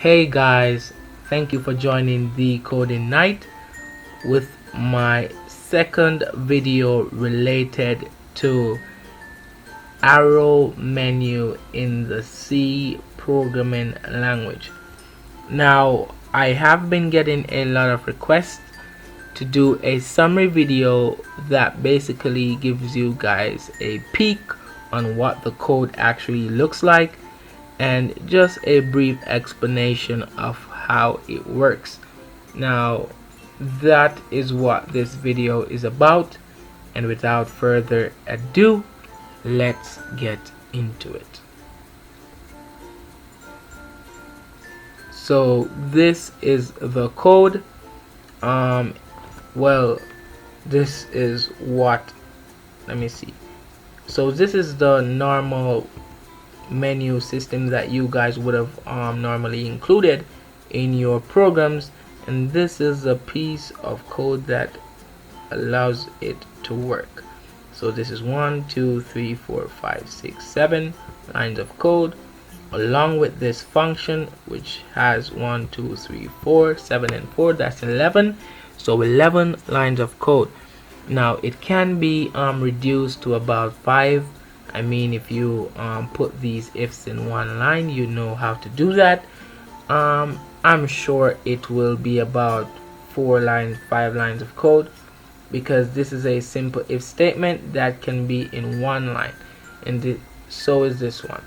Hey guys, thank you for joining the Coding Night with my second video related to arrow menu in the C programming language. Now, I have been getting a lot of requests to do a summary video that basically gives you guys a peek on what the code actually looks like and just a brief explanation of how it works. Now, that is what this video is about, and without further ado, let's get into it. So this is the code. Well, this is what, let me see. So this is the normal menu system that you guys would have normally included in your programs, and this is a piece of code that allows it to work. So this is 1 2 3 4 5 6 7 lines of code, along with this function which has 1 2 3 4 7 and 4, that's 11. So 11 lines of code. Now it can be reduced to about 5. I mean, if you put these ifs in one line, you know how to do that. I'm sure it will be about 4 lines, 5 lines of code, because this is a simple if statement that can be in one line, and so is this one.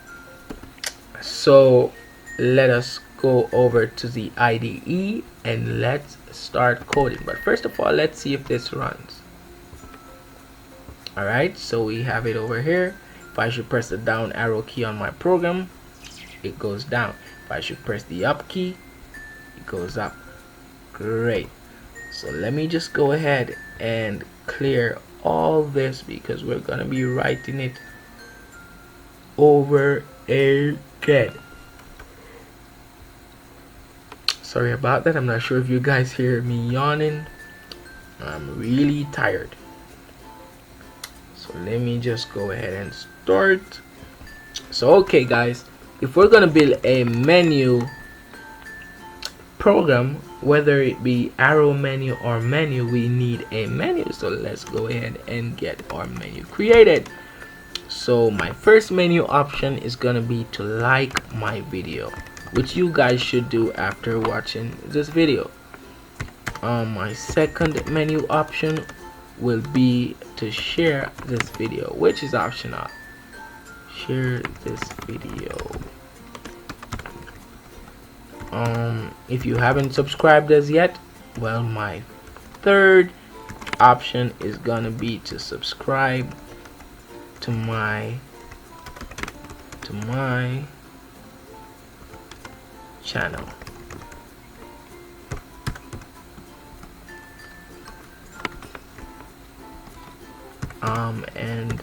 So let us go over to the IDE and let's start coding. But first of all, let's see if this runs. Alright, so we have it over here. If I should press the down arrow key on my program, it goes down. If I should press the up key, it goes up. Great. So let me just go ahead and clear all this, because we're gonna be writing it over again. Sorry about that. I'm not sure if you guys hear me yawning. I'm really tired. So let me just go ahead and start. So okay guys, if we're gonna build a menu program, whether it be arrow menu or menu, we need a menu. So let's go ahead and get our menu created. So my first menu option is gonna be to like my video, which you guys should do after watching this video. My second menu option will be to share this video, which is optional. Share this video. If you haven't subscribed as yet, well, my third option is gonna be to subscribe to my channel. And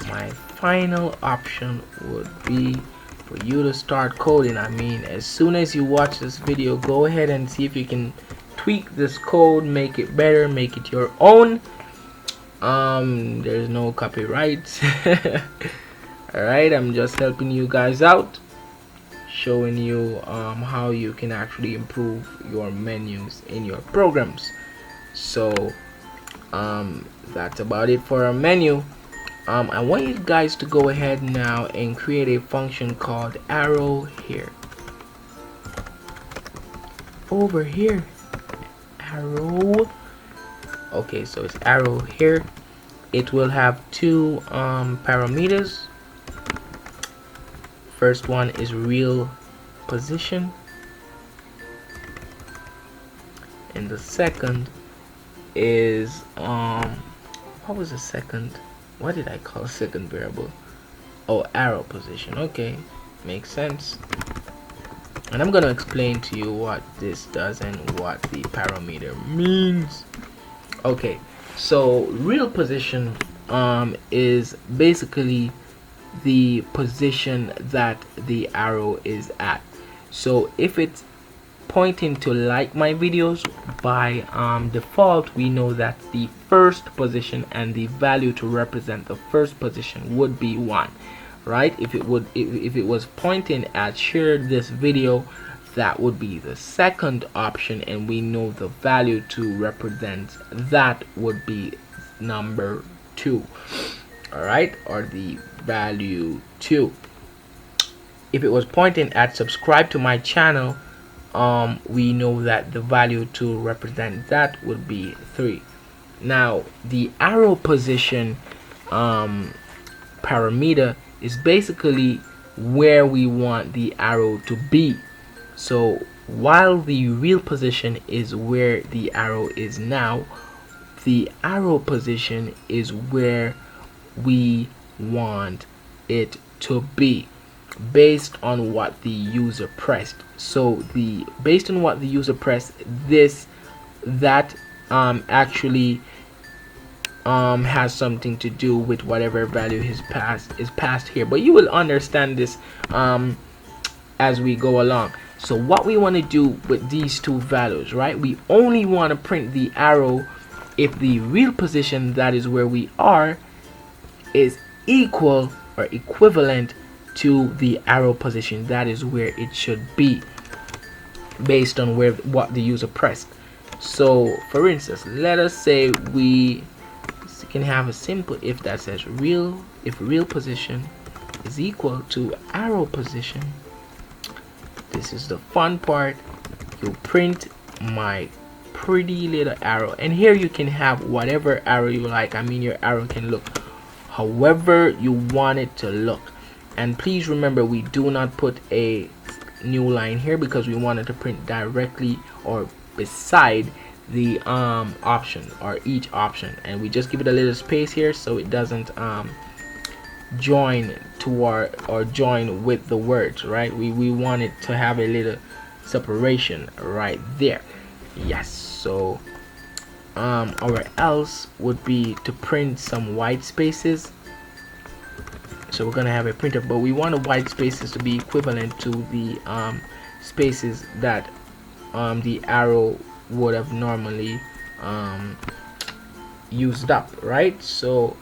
my final option would be for you to start coding. I mean, as soon as you watch this video, go ahead and see if you can tweak this code, make it better, make it your own. There's no copyrights. Alright, I'm just helping you guys out, showing you how you can actually improve your menus in your programs. So that's about it for our menu. I want you guys to go ahead now and create a function called arrow here. Over here, arrow. Okay, so it's arrow here. It will have two parameters. First one is real position, and the second is what was the second? What did I call second variable? Oh, arrow position. Okay, makes sense. And I'm gonna explain to you what this does and what the parameter means. Okay, so real position is basically the position that the arrow is at. So if it's pointing to like my videos, by default we know that the first position and the value to represent the first position would be 1, right? If it was pointing at share this video, that would be the second option, and we know the value to represent that would be number 2. All right, or the value 2. If it was pointing at subscribe to my channel, we know that the value to represent that would be 3. Now the arrow position parameter is basically where we want the arrow to be. So while the real position is where the arrow is now, the arrow position is where we want it to be based on what the user pressed. So based on what the user pressed, that actually has something to do with whatever value is passed here, but you will understand this as we go along. So what we want to do with these two values, right, we only want to print the arrow if the real position, that is where we are, is equal or equivalent to the arrow position, that is where it should be, based on what the user pressed. So for instance, let us say we can have a simple if that says if real position is equal to arrow position. This is the fun part. You print my pretty little arrow, and here you can have whatever arrow you like. I mean, your arrow can look however you want it to look. And please remember, we do not put a new line here because we want it to print directly or beside the option or each option, and we just give it a little space here so it doesn't join toward or join with the words, right? We want it to have a little separation right there. Yes. So our else would be to print some white spaces. So we're gonna have a printer, but we want the white spaces to be equivalent to the spaces that the arrow would have normally used up, right? So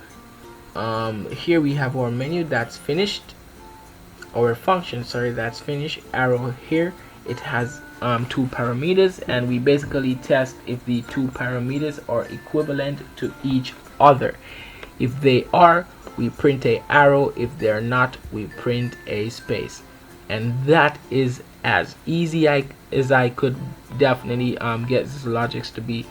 here we have our menu that's finished, our function, sorry, that's finished. Arrow here, it has 2 parameters, and we basically test if the 2 parameters are equivalent to each other. If they are, we print a arrow. If they're not, we print a space. And that is as easy as I could definitely get this logics to be.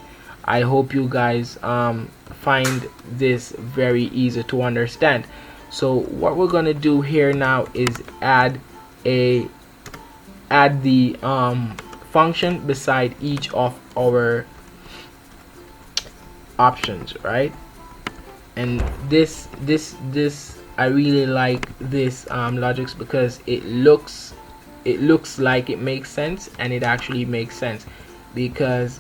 I hope you guys find this very easy to understand. So what we're gonna do here now is add the function beside each of our options, right? And this I really like this logics because it looks like it makes sense, and it actually makes sense because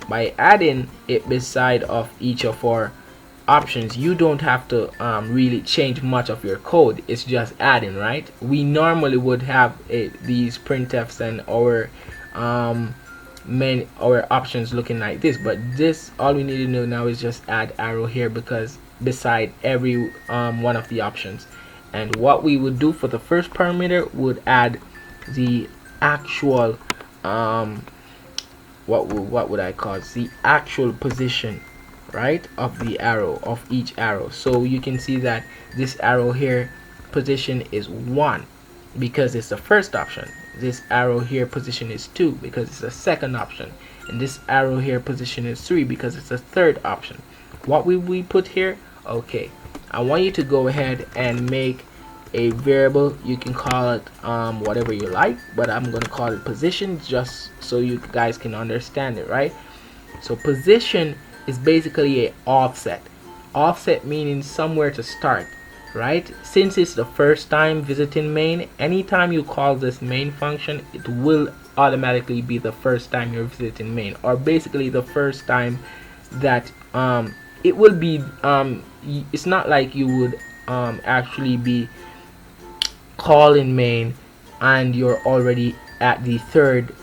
by adding it beside of each of our options, you don't have to really change much of your code. It's just adding, right? We normally would have these printfs and our options looking like this, but this, all we need to know now is just add arrow here because beside every one of the options. And what we would do for the first parameter would add the actual what would I call it? The actual position, right, of the arrow, of each arrow. So you can see that this arrow here position is 1 because it's the first option. This arrow here position is 2 because it's the second option, and this arrow here position is 3 because it's the third option. What will we put here? Okay, I want you to go ahead and make a variable. You can call it whatever you like, but I'm going to call it position just so you guys can understand it, right? So position is basically a offset meaning somewhere to start, right? Since it's the first time visiting main, anytime you call this main function, it will automatically be the first time you're visiting main, or basically the first time that it will be it's not like you would actually be calling main and you're already at the third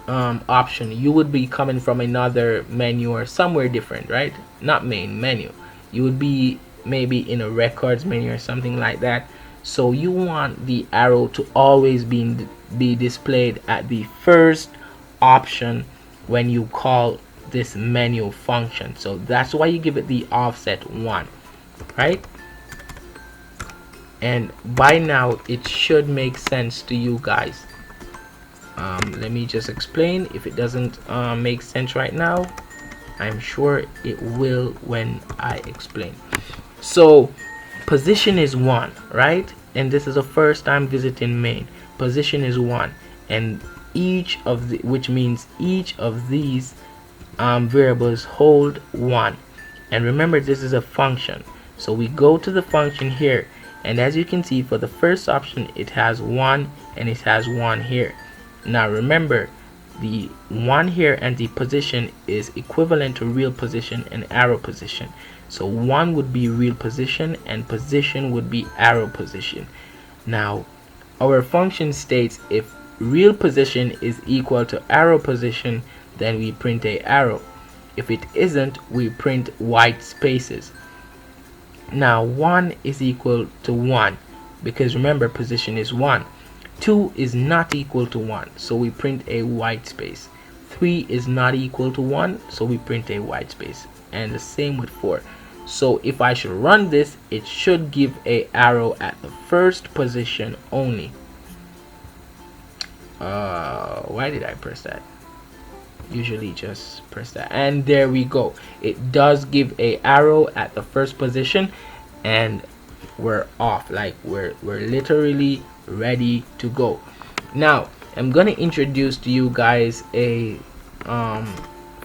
option. You would be coming from another menu or somewhere different, right? Not main menu. You would be maybe in a records menu or something like that. So you want the arrow to always be displayed at the first option when you call this menu function. So that's why you give it the offset 1, right? And by now it should make sense to you guys. Let me just explain. If it doesn't make sense right now, I'm sure it will when I explain. So position is 1, right? And this is the first time visiting main. Position is 1, and each of the, which means each of these variables hold 1. And remember, this is a function, so we go to the function here, and as you can see, for the first option it has 1 and it has 1 here. Now remember, the 1 here and the position is equivalent to real position and arrow position. So 1 would be real position and position would be arrow position. Now our function states if real position is equal to arrow position, then we print a arrow. If it isn't, we print white spaces. Now 1 is equal to 1 because remember, position is 1. 2 is not equal to 1, so we print a white space. 3 is not equal to 1, so we print a white space, and the same with 4. So if I should run this, it should give a arrow at the first position only. Why did I press that? Usually just press that, and there we go. It does give a arrow at the first position, and we're off. Like we're literally ready to go. Now I'm gonna introduce to you guys a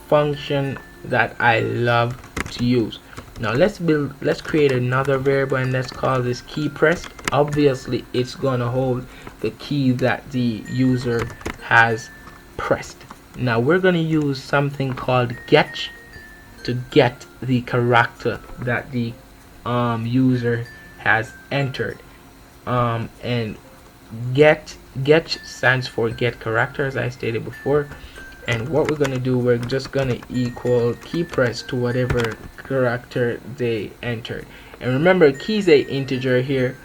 function that I love to use. Now let's create another variable and let's call this key pressed. Obviously it's gonna hold the key that the user has pressed. Now we're gonna use something called get to get the character that the user has entered, and get stands for get character, as I stated before. And what we're gonna do, we're just gonna equal key press to whatever character they entered. And remember, key is a integer here,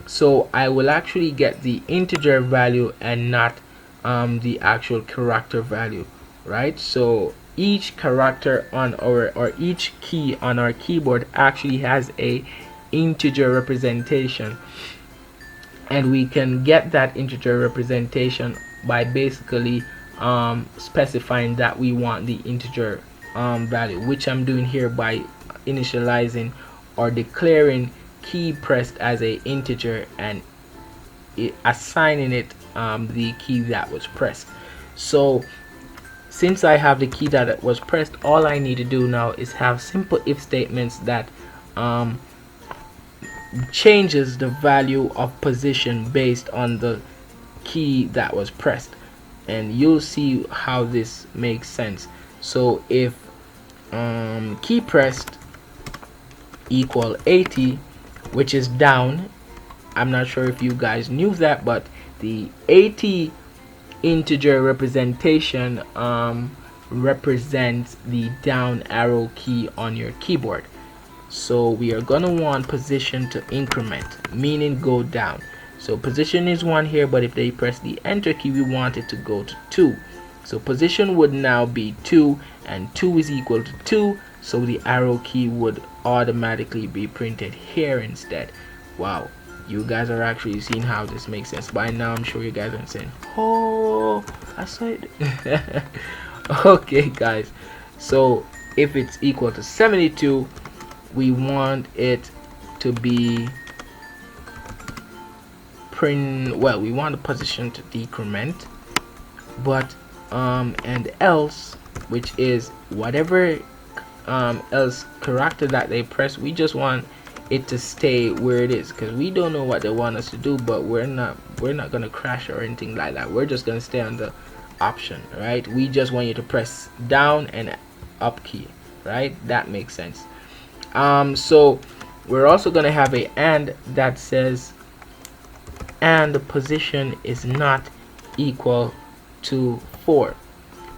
so I will actually get the integer value and not the actual character value, right? So each character on our, or each key on our keyboard actually has a integer representation, and we can get that integer representation by basically specifying that we want the integer value, which I'm doing here by initializing or declaring key pressed as a integer and assigning it the key that was pressed. So since I have the key that was pressed, all I need to do now is have simple if statements that changes the value of position based on the key that was pressed, and you'll see how this makes sense. So if key pressed equal 80, which is down, I'm not sure if you guys knew that, but the 80 integer representation represents the down arrow key on your keyboard. So we are gonna want position to increment, meaning go down. So position is 1 here, but if they press the enter key, we want it to go to 2. So position would now be 2, and 2 is equal to 2, so the arrow key would automatically be printed here instead. Wow, you guys are actually seeing how this makes sense. By now I'm sure you guys are saying, oh, I said okay guys, so if it's equal to 72, we want it to be print, well, we want the position to decrement, but and else, which is whatever else character that they press, we just want it to stay where it is, because we don't know what they want us to do, but we're not gonna crash or anything like that. We're just gonna stay on the option, right? We just want you to press down and up key, right? That makes sense. So we're also gonna have a and that says and the position is not equal to 4,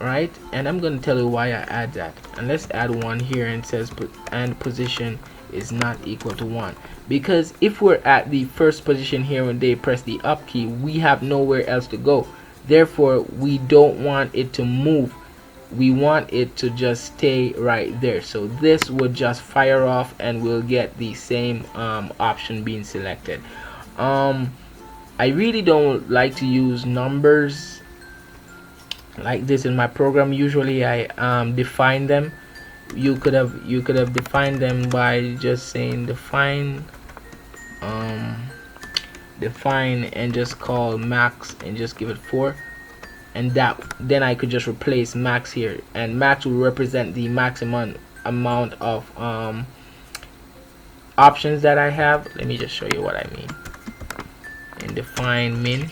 right? And I'm gonna tell you why I add that, and let's add one here and says and position is not equal to 1, because if we're at the first position here when they press the up key, we have nowhere else to go. Therefore, we don't want it to move. We want it to just stay right there. So this would just fire off and we'll get the same option being selected. I really don't like to use numbers like this in my program. Usually I define them. You could have defined them by just saying define and just call max and just give it 4, and that then I could just replace max here, and max will represent the maximum amount of options that I have. Let me just show you what I mean. And define min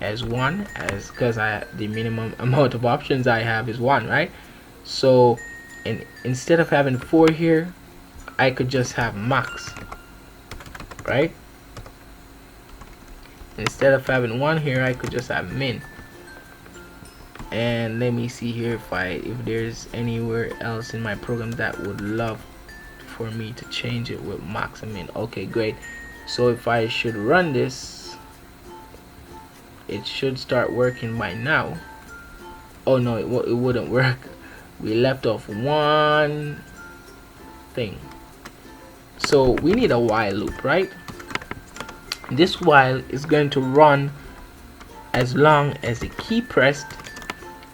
as 1, as because the minimum amount of options I have is 1, right? So, and instead of having 4 here, I could just have max, right? Instead of having 1 here, I could just have min. And let me see here if there's anywhere else in my program that would love for me to change it with max and min. Okay, great. So if I should run this, it should start working by now. Oh no, it wouldn't work. We left off one thing. So we need a while loop, right? This while is going to run as long as the key pressed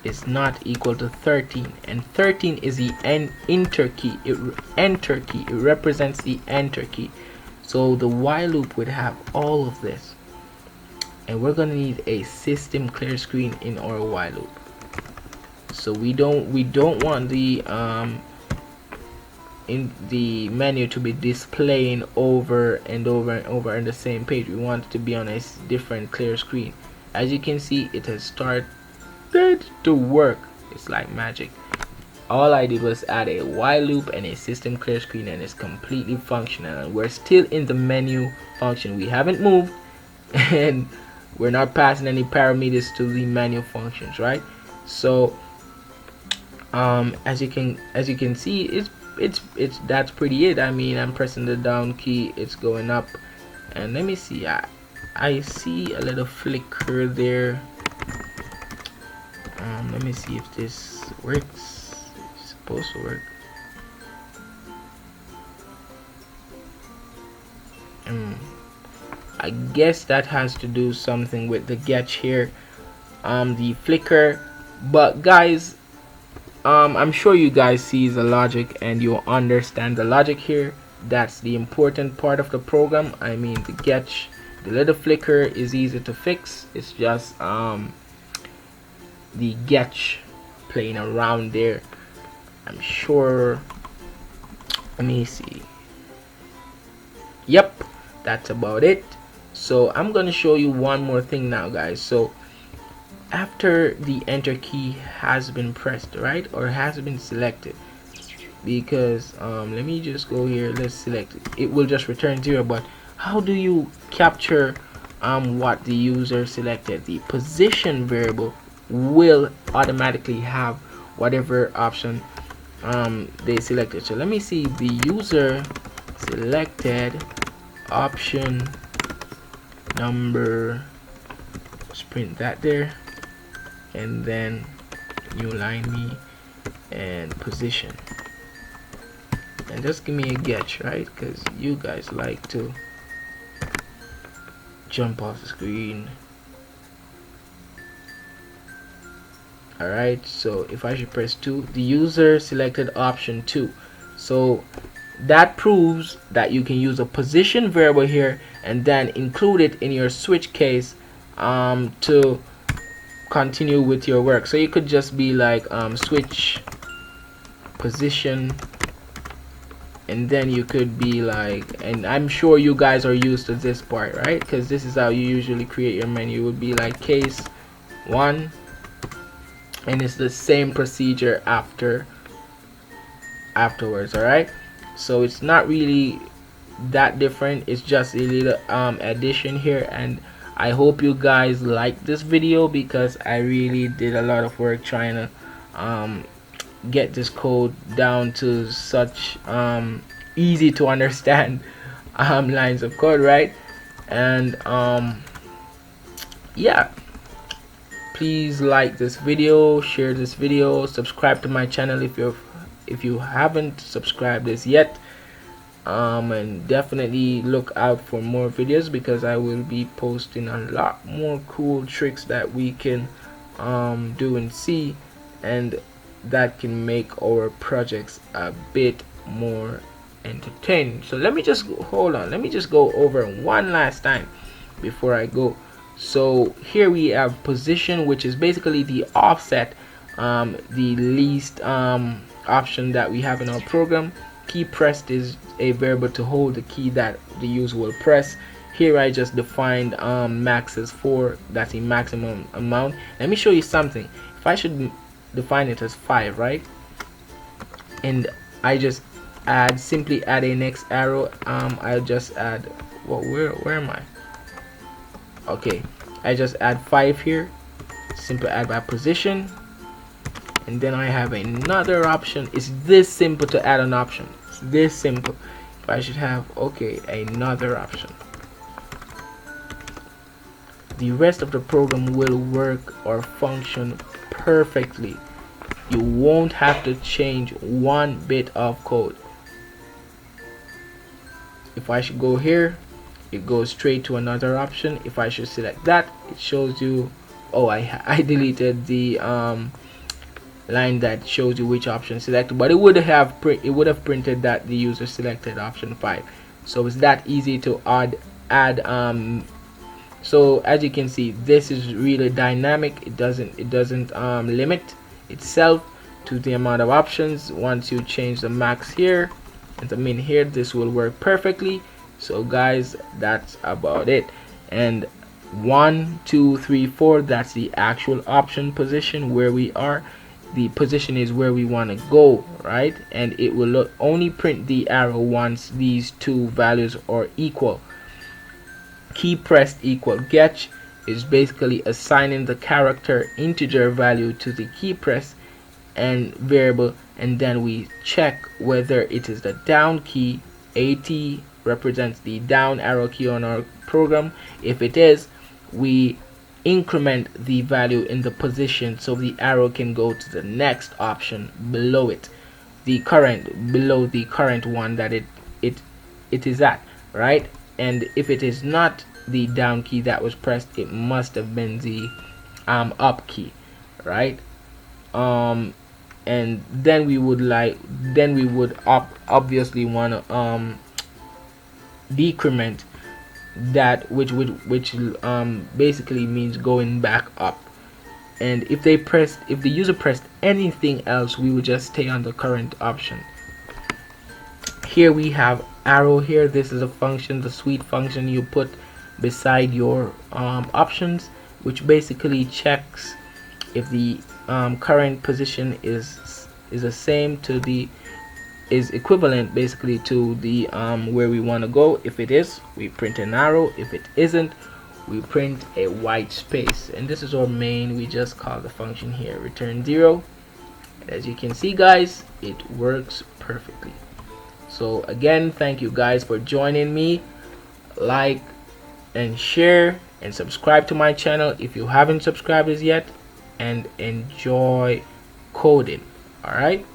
is not equal to 13, and 13 is the enter key. It represents the enter key. So the while loop would have all of this, and we're gonna need a system clear screen in our while loop. So we don't want the in the menu to be displaying over and over and over in the same page. We want it to be on a different clear screen. As you can see, it has started to work. It's like magic. All I did was add a while loop and a system clear screen, and it's completely functional, and we're still in the menu function. We haven't moved and we're not passing any parameters to the menu functions, right? So as you can see, it's that's pretty it. I mean, I'm pressing the down key, it's going up, and let me see, I see a little flicker there. Let me see if this works. It's supposed to work. I guess that has to do something with the getch here, the flicker. But guys, I'm sure you guys see the logic and you understand the logic here. That's the important part of the program. I mean, the getch, the little flicker is easy to fix. It's just the getch playing around there. I'm sure. Let me see. Yep, that's about it. So I'm gonna show you one more thing now, guys. So after the enter key has been pressed, right, or has been selected, because let me just go here, let's select it. It will just return 0. But how do you capture what the user selected? The position variable will automatically have whatever option they selected. So let me see, the user selected option number, just print that there, and then new line me and position, and just give me a getch, right, because you guys like to jump off the screen. Alright, so if I should press 2, the user selected option 2. So that proves that you can use a position variable here and then include it in your switch case to continue with your work. So you could just be like switch position, and then you could be like, and I'm sure you guys are used to this part, right, because this is how you usually create your menu. It would be like case 1, and it's the same procedure afterwards. All right, so it's not really that different. It's just a little addition here, and I hope you guys like this video, because I really did a lot of work trying to get this code down to such easy to understand lines of code, right? And yeah, please like this video, share this video, subscribe to my channel if you haven't subscribed this yet, and definitely look out for more videos, because I will be posting a lot more cool tricks that we can do in C, and that can make our projects a bit more entertaining. So let me just go over one last time before I go. So here we have position, which is basically the offset, the least option that we have in our program. Key pressed is a variable to hold the key that the user will press. Here I just defined max as 4. That's the maximum amount. Let me show you something. If I should define it as 5, right, and I just simply add a next arrow, I'll just add, well, where am I? Okay, I just add 5 here, simply add by position, and then I have another option. It's this simple to add an option. It's this simple. If I should have, okay, another option, the rest of the program will work or function perfectly. You won't have to change one bit of code. If I should go here, it goes straight to another option. If I should select that, it shows you, oh, I deleted the line that shows you which option selected, but it would have printed that the user selected option 5. So it's that easy to add so as you can see, this is really dynamic. It doesn't limit itself to the amount of options. Once you change the max here and the min here, this will work perfectly. So guys, that's about it. And 1 2 3 4, that's the actual option position where we are. The position is where we want to go, right? And it will only print the arrow once these two values are equal. Key pressed equal get is basically assigning the character integer value to the key press and variable, and then we check whether it is the down key. AT represents the down arrow key on our program. If it is, we increment the value in the position so the arrow can go to the next option below it, below the current one that it is at, right? And if it is not the down key that was pressed, it must have been the up key, right? And then we would obviously want to decrement that, which basically means going back up. And if the user pressed anything else, we would just stay on the current option. Here we have arrow here. This is a function, the sweet function you put beside your options, which basically checks if the current position is the same to the is equivalent basically to the where we want to go. If it is, we print an arrow. If it isn't, we print a white space. And this is our main. We just call the function here return 0. As you can see, guys, it works perfectly. So again, thank you guys for joining me. Like and share and subscribe to my channel if you haven't subscribed as yet, and enjoy coding. All right.